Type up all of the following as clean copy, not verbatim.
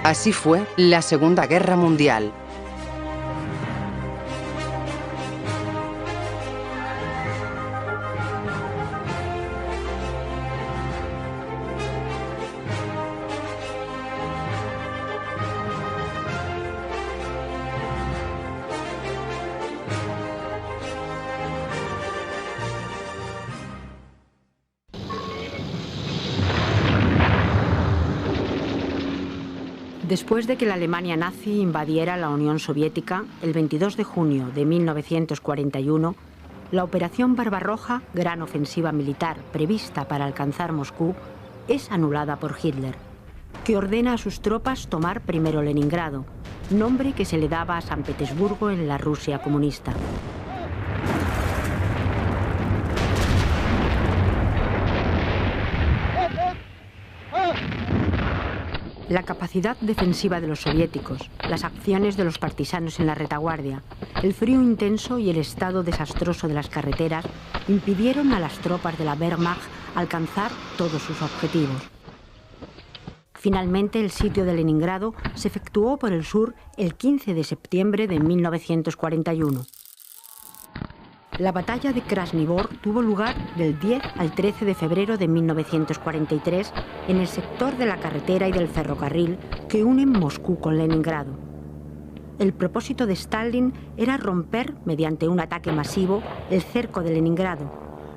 Así fue la Segunda Guerra Mundial. Después de que la Alemania nazi invadiera la Unión Soviética, el 22 de junio de 1941, la Operación Barbarroja, gran ofensiva militar prevista para alcanzar Moscú, es anulada por Hitler, que ordena a sus tropas tomar primero Leningrado, nombre que se le daba a San Petersburgo en la Rusia comunista. La capacidad defensiva de los soviéticos, las acciones de los partisanos en la retaguardia, el frío intenso y el estado desastroso de las carreteras impidieron a las tropas de la Wehrmacht alcanzar todos sus objetivos. Finalmente, el sitio de Leningrado se efectuó por el sur el 15 de septiembre de 1941. La batalla de Krasnivor tuvo lugar del 10 al 13 de febrero de 1943 en el sector de la carretera y del ferrocarril que unen Moscú con Leningrado. El propósito de Stalin era romper, mediante un ataque masivo, el cerco de Leningrado,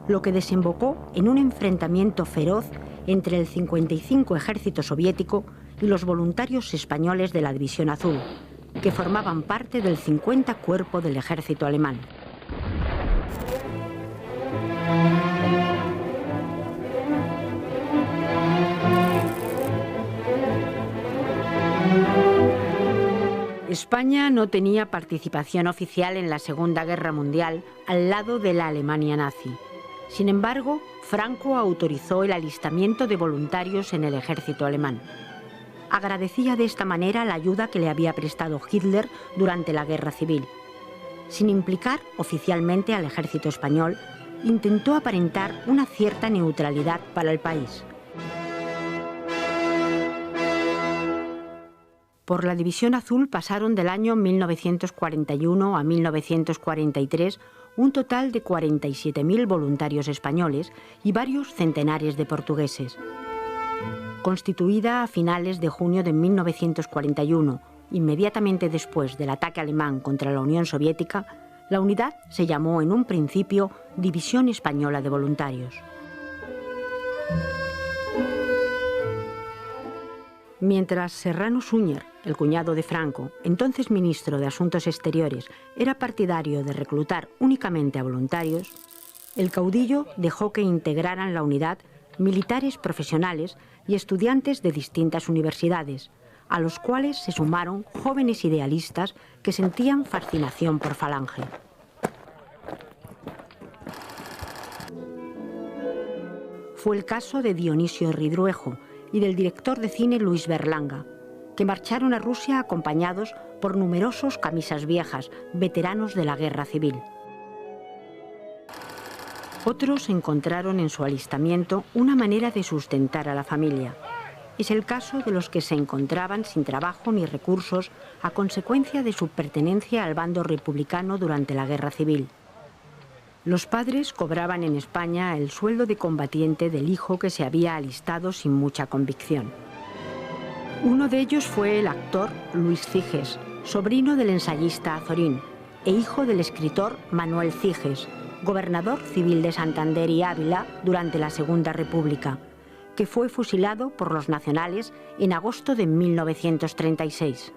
lo que desembocó en un enfrentamiento feroz entre el 55 ejército soviético y los voluntarios españoles de la División Azul, que formaban parte del 50 Cuerpo del ejército alemán. España no tenía participación oficial en la Segunda Guerra Mundial al lado de la Alemania nazi. Sin embargo, Franco autorizó el alistamiento de voluntarios en el ejército alemán. Agradecía de esta manera la ayuda que le había prestado Hitler durante la Guerra Civil. Sin implicar oficialmente al ejército español, intentó aparentar una cierta neutralidad para el país. Por la División Azul pasaron del año 1941 a 1943 un total de 47.000 voluntarios españoles y varios centenares de portugueses. Constituida a finales de junio de 1941, inmediatamente después del ataque alemán contra la Unión Soviética, la unidad se llamó en un principio División Española de Voluntarios. Mientras Serrano Suñer, el cuñado de Franco, entonces ministro de Asuntos Exteriores, era partidario de reclutar únicamente a voluntarios, el caudillo dejó que integraran la unidad militares profesionales y estudiantes de distintas universidades, a los cuales se sumaron jóvenes idealistas que sentían fascinación por Falange. Fue el caso de Dionisio Ridruejo y del director de cine Luis Berlanga, que marcharon a Rusia acompañados por numerosos camisas viejas, veteranos de la Guerra Civil. Otros encontraron en su alistamiento una manera de sustentar a la familia. Es el caso de los que se encontraban sin trabajo ni recursos a consecuencia de su pertenencia al bando republicano durante la Guerra Civil. Los padres cobraban en España el sueldo de combatiente del hijo que se había alistado sin mucha convicción. Uno de ellos fue el actor Luis Ciges, sobrino del ensayista Azorín, e hijo del escritor Manuel Ciges, gobernador civil de Santander y Ávila durante la Segunda República, que fue fusilado por los nacionales en agosto de 1936.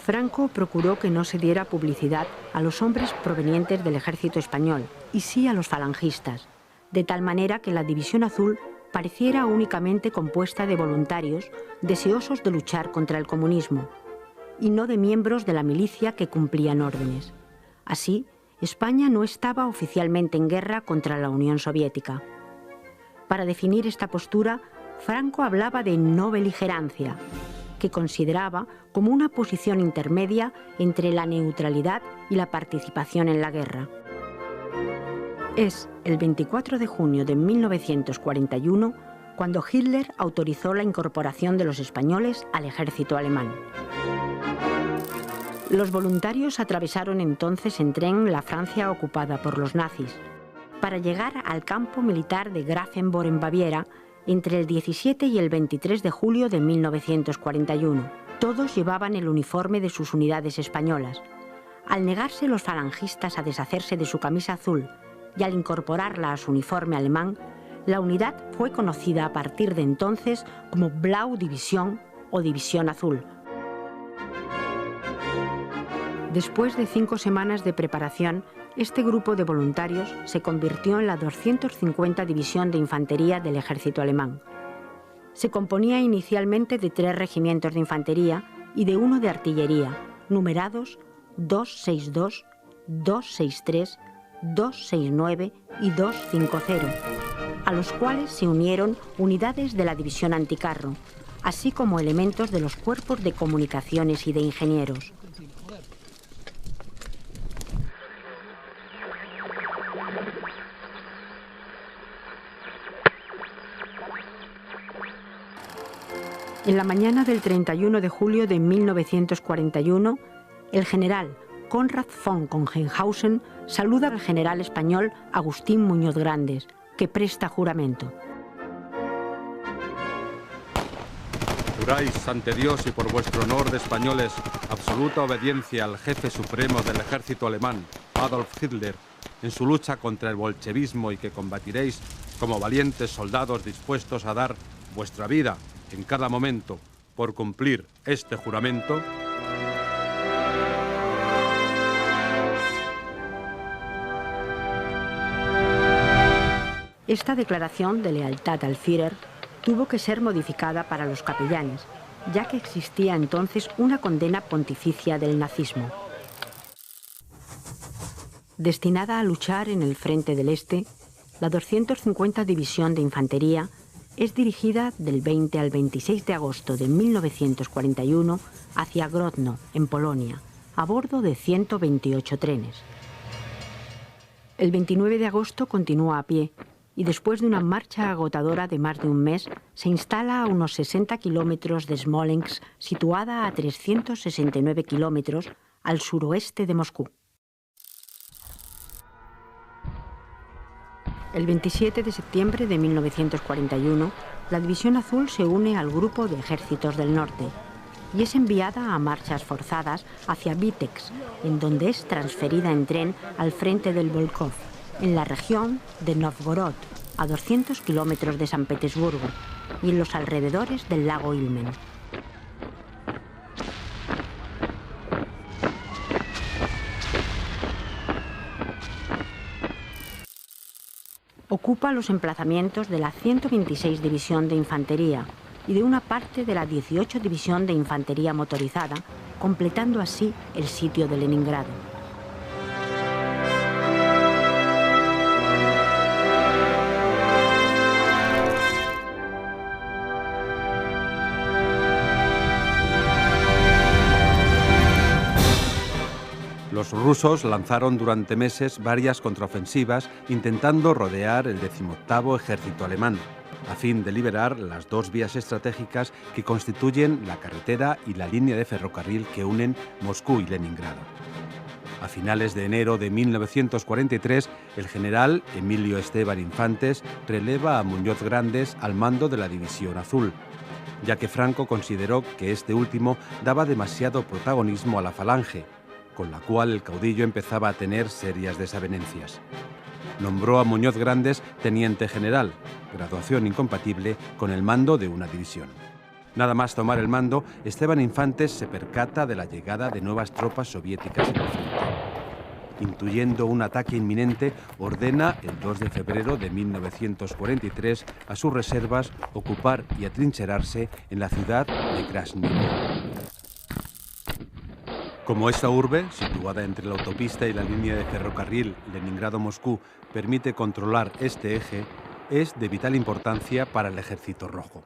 Franco procuró que no se diera publicidad a los hombres provenientes del ejército español, y sí a los falangistas, de tal manera que la División Azul pareciera únicamente compuesta de voluntarios deseosos de luchar contra el comunismo, y no de miembros de la milicia que cumplían órdenes. Así, España no estaba oficialmente en guerra contra la Unión Soviética. Para definir esta postura, Franco hablaba de no beligerancia, que consideraba como una posición intermedia entre la neutralidad y la participación en la guerra. Es el 24 de junio de 1941 cuando Hitler autorizó la incorporación de los españoles al ejército alemán. Los voluntarios atravesaron entonces en tren la Francia ocupada por los nazis, para llegar al campo militar de Grafenborn en Baviera entre el 17 y el 23 de julio de 1941. Todos llevaban el uniforme de sus unidades españolas. Al negarse los falangistas a deshacerse de su camisa azul y al incorporarla a su uniforme alemán, la unidad fue conocida a partir de entonces como Blau Division o División Azul. Después de 5 semanas de preparación, este grupo de voluntarios se convirtió en la 250 División de Infantería del Ejército Alemán. Se componía inicialmente de 3 regimientos de infantería y de 1 de artillería, numerados 262, 263, 269 y 250, a los cuales se unieron unidades de la División Anticarro, así como elementos de los cuerpos de comunicaciones y de ingenieros. En la mañana del 31 de julio de 1941, el general Konrad von Kongenhausen saluda al general español Agustín Muñoz Grandes, que presta juramento. Juráis ante Dios y por vuestro honor de españoles absoluta obediencia al jefe supremo del ejército alemán, Adolf Hitler, en su lucha contra el bolchevismo y que combatiréis como valientes soldados dispuestos a dar vuestra vida en cada momento por cumplir este juramento. Esta declaración de lealtad al Führer tuvo que ser modificada para los capellanes, ya que existía entonces una condena pontificia del nazismo. Destinada a luchar en el frente del Este, la 250 División de Infantería es dirigida del 20 al 26 de agosto de 1941 hacia Grodno, en Polonia, a bordo de 128 trenes. El 29 de agosto continúa a pie y después de una marcha agotadora de más de un mes, se instala a unos 60 kilómetros de Smolensk, situada a 369 kilómetros al suroeste de Moscú. El 27 de septiembre de 1941, la División Azul se une al Grupo de Ejércitos del Norte y es enviada a marchas forzadas hacia Vitebsk, en donde es transferida en tren al frente del Volkhov, en la región de Novgorod, a 200 kilómetros de San Petersburgo y en los alrededores del lago Ilmen. Ocupa los emplazamientos de la 126 División de Infantería y de una parte de la 18 División de Infantería Motorizada, completando así el sitio de Leningrado. Los rusos lanzaron durante meses varias contraofensivas intentando rodear el 18º ejército alemán, a fin de liberar las 2 vías estratégicas que constituyen la carretera y la línea de ferrocarril que unen Moscú y Leningrado. A finales de enero de 1943, el general Emilio Esteban Infantes releva a Muñoz Grandes al mando de la División Azul, ya que Franco consideró que este último daba demasiado protagonismo a la Falange, con la cual el caudillo empezaba a tener serias desavenencias. Nombró a Muñoz Grandes teniente general, graduación incompatible con el mando de una división. Nada más tomar el mando, Esteban Infantes se percata de la llegada de nuevas tropas soviéticas en el frente. Intuyendo un ataque inminente, ordena el 2 de febrero de 1943 a sus reservas ocupar y atrincherarse en la ciudad de Krasnivka. Como esta urbe, situada entre la autopista y la línea de ferrocarril Leningrado-Moscú, permite controlar este eje, es de vital importancia para el Ejército Rojo.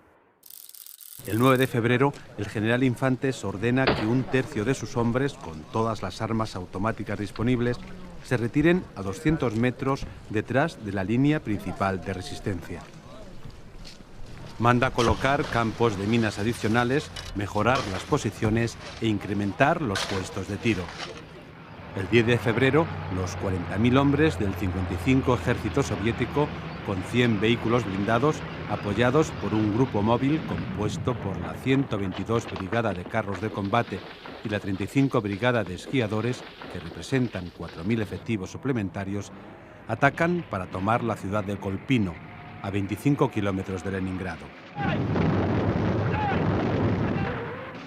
El 9 de febrero, el general Infantes ordena que 1/3 de sus hombres, con todas las armas automáticas disponibles, se retiren a 200 metros detrás de la línea principal de resistencia. Manda colocar campos de minas adicionales, mejorar las posiciones e incrementar los puestos de tiro. El 10 de febrero, los 40.000 hombres del 55 Ejército Soviético, con 100 vehículos blindados, apoyados por un grupo móvil compuesto por la 122 Brigada de Carros de Combate y la 35 Brigada de Esquiadores, que representan 4.000 efectivos suplementarios, atacan para tomar la ciudad de Kolpino, a 25 kilómetros de Leningrado.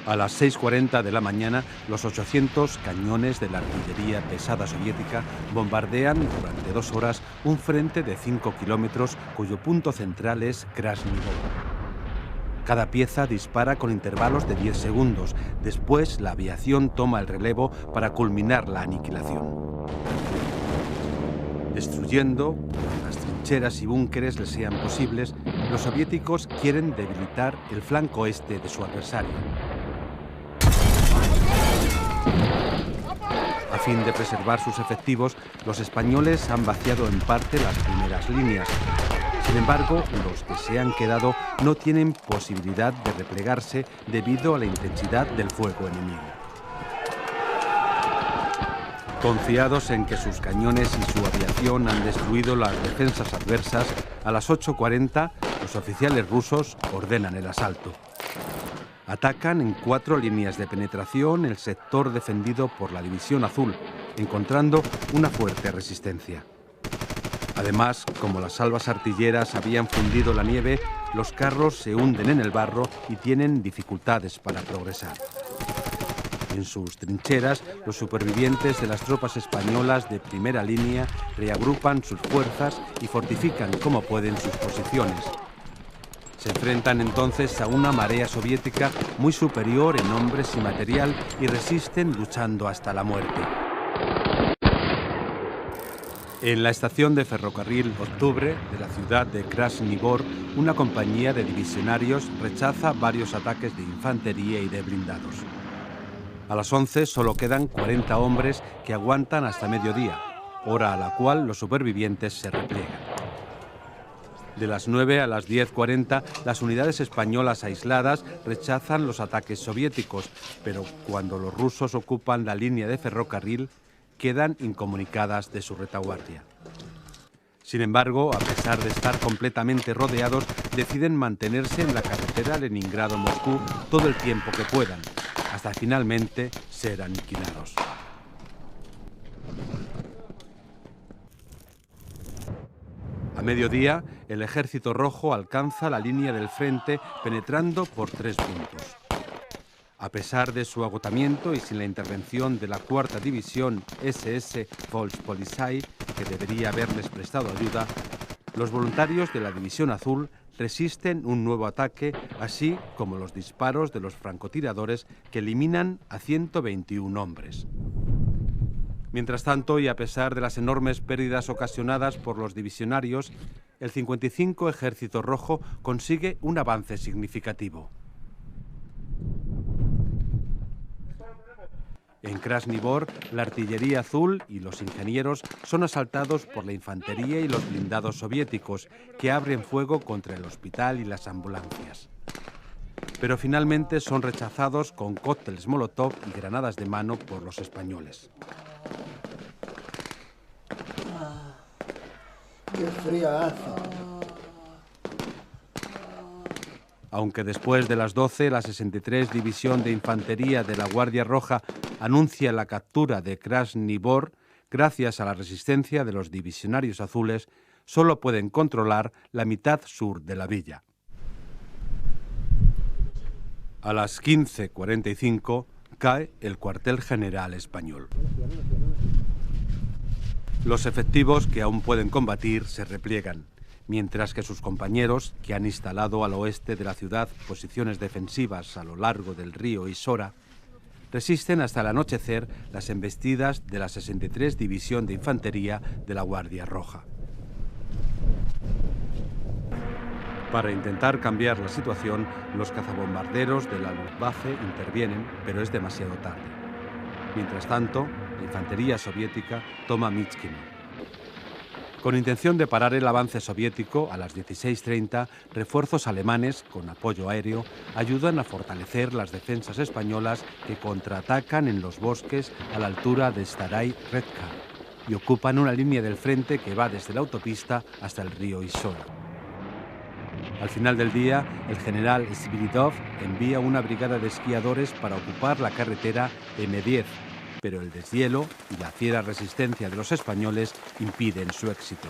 A las 6:40 de la mañana, los 800 cañones de la artillería pesada soviética bombardean durante 2 horas un frente de 5 kilómetros cuyo punto central es Krasny Bor. Cada pieza dispara con intervalos de 10 segundos. Después, la aviación toma el relevo para culminar la aniquilación. Destruyendo las trincheras y búnkeres les sean posibles, los soviéticos quieren debilitar el flanco este de su adversario. A fin de preservar sus efectivos, los españoles han vaciado en parte las primeras líneas. Sin embargo, los que se han quedado no tienen posibilidad de replegarse debido a la intensidad del fuego enemigo. Confiados en que sus cañones y su aviación han destruido las defensas adversas, a las 8:40 los oficiales rusos ordenan el asalto. Atacan en 4 líneas de penetración el sector defendido por la División Azul, encontrando una fuerte resistencia. Además, como las salvas artilleras habían fundido la nieve, los carros se hunden en el barro y tienen dificultades para progresar. En sus trincheras, los supervivientes de las tropas españolas de primera línea reagrupan sus fuerzas y fortifican como pueden sus posiciones. Se enfrentan entonces a una marea soviética muy superior en hombres y material y resisten luchando hasta la muerte. En la estación de ferrocarril Octubre de la ciudad de Krasny Bor, una compañía de divisionarios rechaza varios ataques de infantería y de blindados. A las 11 solo quedan 40 hombres que aguantan hasta mediodía, hora a la cual los supervivientes se repliegan. De las 9 a las 10:40, las unidades españolas aisladas rechazan los ataques soviéticos, pero cuando los rusos ocupan la línea de ferrocarril, quedan incomunicadas de su retaguardia. Sin embargo, a pesar de estar completamente rodeados, deciden mantenerse en la carretera Leningrado-Moscú todo el tiempo que puedan, hasta finalmente ser aniquilados. A mediodía, el Ejército Rojo alcanza la línea del frente penetrando por 3 puntos. A pesar de su agotamiento y sin la intervención de la 4ª División SS Volkspolizei, que debería haberles prestado ayuda, los voluntarios de la División Azul resisten un nuevo ataque, así como los disparos de los francotiradores que eliminan a 121 hombres. Mientras tanto, y a pesar de las enormes pérdidas ocasionadas por los divisionarios, el 55 Ejército Rojo consigue un avance significativo. En Krasny Bor, la artillería azul y los ingenieros son asaltados por la infantería y los blindados soviéticos, que abren fuego contra el hospital y las ambulancias. Pero finalmente son rechazados con cócteles Molotov y granadas de mano por los españoles. ¡Qué frío hace! Aunque después de las 12, la 63 División de Infantería de la Guardia Roja anuncia la captura de Krasny Bor, gracias a la resistencia de los divisionarios azules, solo pueden controlar la mitad sur de la villa. A las 15:45 cae el cuartel general español. Los efectivos que aún pueden combatir se repliegan, mientras que sus compañeros, que han instalado al oeste de la ciudad posiciones defensivas a lo largo del río Isora, resisten hasta el anochecer las embestidas de la 63 División de Infantería de la Guardia Roja. Para intentar cambiar la situación, los cazabombarderos de la Luftwaffe intervienen, pero es demasiado tarde. Mientras tanto, la infantería soviética toma Myitkyino. Con intención de parar el avance soviético, a las 16:30, refuerzos alemanes, con apoyo aéreo, ayudan a fortalecer las defensas españolas que contraatacan en los bosques a la altura de Staray Redka y ocupan una línea del frente que va desde la autopista hasta el río Isora. Al final del día, el general Sviridov envía una brigada de esquiadores para ocupar la carretera M10, pero el deshielo y la fiera resistencia de los españoles impiden su éxito.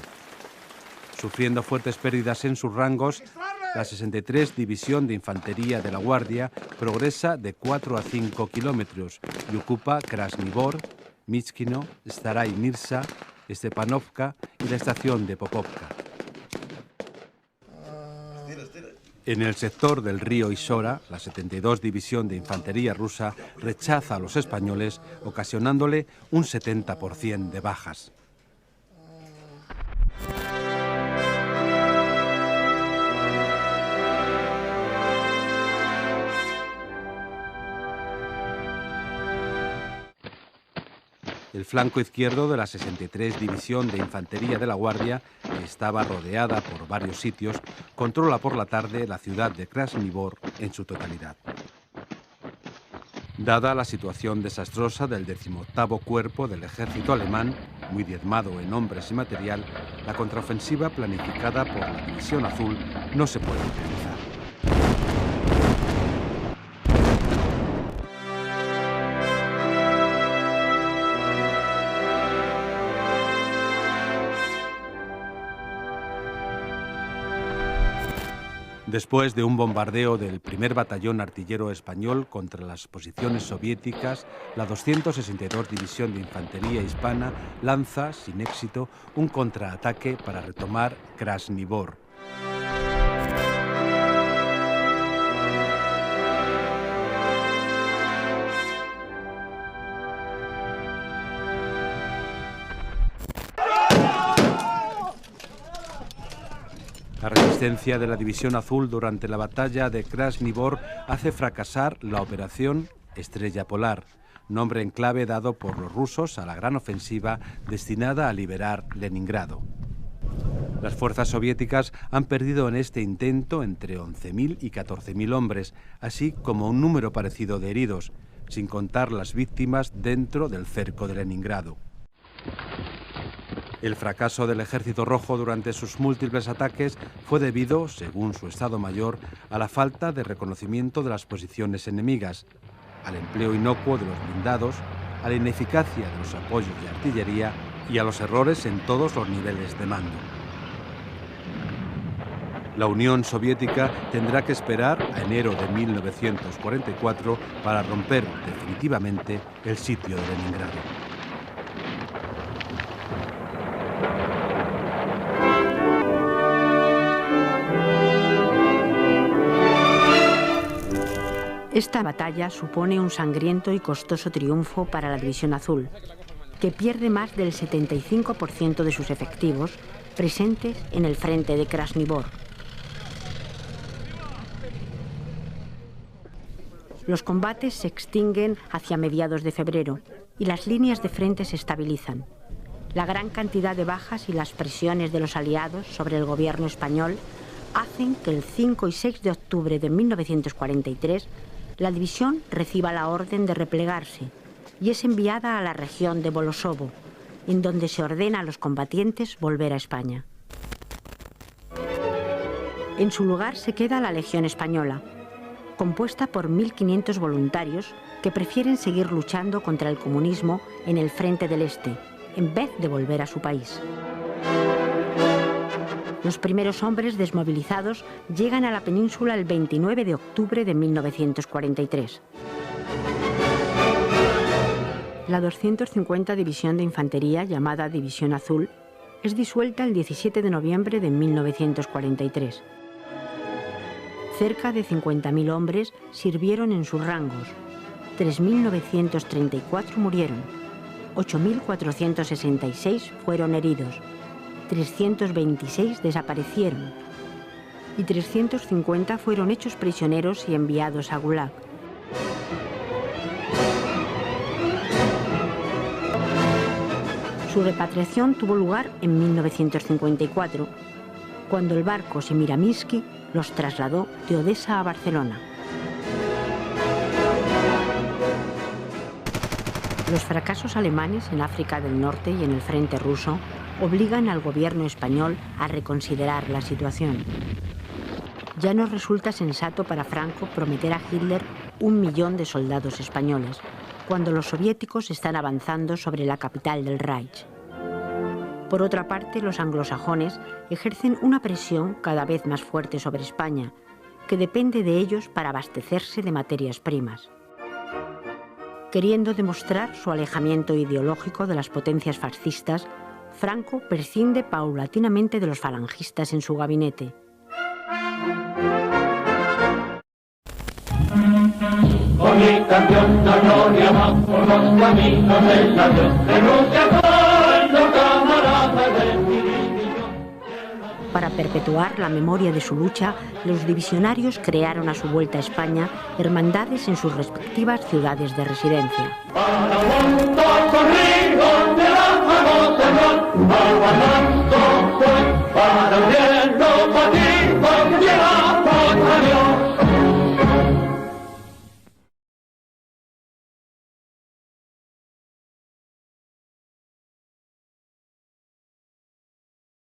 Sufriendo fuertes pérdidas en sus rangos, la 63 División de Infantería de la Guardia progresa de 4 a 5 kilómetros y ocupa Krasnivor, Michkino, Staray Mirza, Stepanovka y la estación de Popovka. En el sector del río Isora, la 72 División de Infantería rusa rechaza a los españoles, ocasionándole un 70% de bajas. El flanco izquierdo de la 63 División de Infantería de la Guardia, que estaba rodeada por varios sitios, controla por la tarde la ciudad de Krasnivor en su totalidad. Dada la situación desastrosa del 18º Cuerpo del Ejército alemán, muy diezmado en hombres y material, la contraofensiva planificada por la División Azul no se puede utilizar. Después de un bombardeo del primer batallón artillero español contra las posiciones soviéticas, la 262 División de Infantería Hispana lanza, sin éxito, un contraataque para retomar Krasnivor. La resistencia de la División Azul durante la batalla de Krasnivor hace fracasar la operación Estrella Polar, nombre en clave dado por los rusos a la gran ofensiva destinada a liberar Leningrado. Las fuerzas soviéticas han perdido en este intento entre 11.000 y 14.000 hombres, así como un número parecido de heridos, sin contar las víctimas dentro del cerco de Leningrado. El fracaso del Ejército Rojo durante sus múltiples ataques fue debido, según su Estado Mayor, a la falta de reconocimiento de las posiciones enemigas, al empleo inocuo de los blindados, a la ineficacia de los apoyos de artillería y a los errores en todos los niveles de mando. La Unión Soviética tendrá que esperar a enero de 1944 para romper definitivamente el sitio de Leningrado. Esta batalla supone un sangriento y costoso triunfo para la División Azul, que pierde más del 75% de sus efectivos presentes en el frente de Krasnivor. Los combates se extinguen hacia mediados de febrero y las líneas de frente se estabilizan. La gran cantidad de bajas y las presiones de los aliados sobre el gobierno español hacen que el 5 y 6 de octubre de 1943 la división reciba la orden de replegarse y es enviada a la región de Bolosovo, en donde se ordena a los combatientes volver a España. En su lugar se queda la Legión Española, compuesta por 1.500 voluntarios que prefieren seguir luchando contra el comunismo en el frente del Este, en vez de volver a su país. Los primeros hombres desmovilizados llegan a la península el 29 de octubre de 1943. La 250 División de Infantería, llamada División Azul, es disuelta el 17 de noviembre de 1943. Cerca de 50.000 hombres sirvieron en sus rangos, 3.934 murieron, 8.466 fueron heridos, 326 desaparecieron y 350 fueron hechos prisioneros y enviados a Gulag. Su repatriación tuvo lugar en 1954, cuando el barco Semiraminski los trasladó de Odesa a Barcelona. Los fracasos alemanes en África del Norte y en el frente ruso obligan al gobierno español a reconsiderar la situación. Ya no resulta sensato para Franco prometer a Hitler 1 millón de soldados españoles, cuando los soviéticos están avanzando sobre la capital del Reich. Por otra parte, los anglosajones ejercen una presión cada vez más fuerte sobre España, que depende de ellos para abastecerse de materias primas. Queriendo demostrar su alejamiento ideológico de las potencias fascistas, Franco prescinde paulatinamente de los falangistas en su gabinete. Con mi canción la gloria va por los caminos del avión, denuncia con los camaradas de mi división. Para perpetuar la memoria de su lucha, los divisionarios crearon a su vuelta a España hermandades en sus respectivas ciudades de residencia. Para montar conmigo de la famosa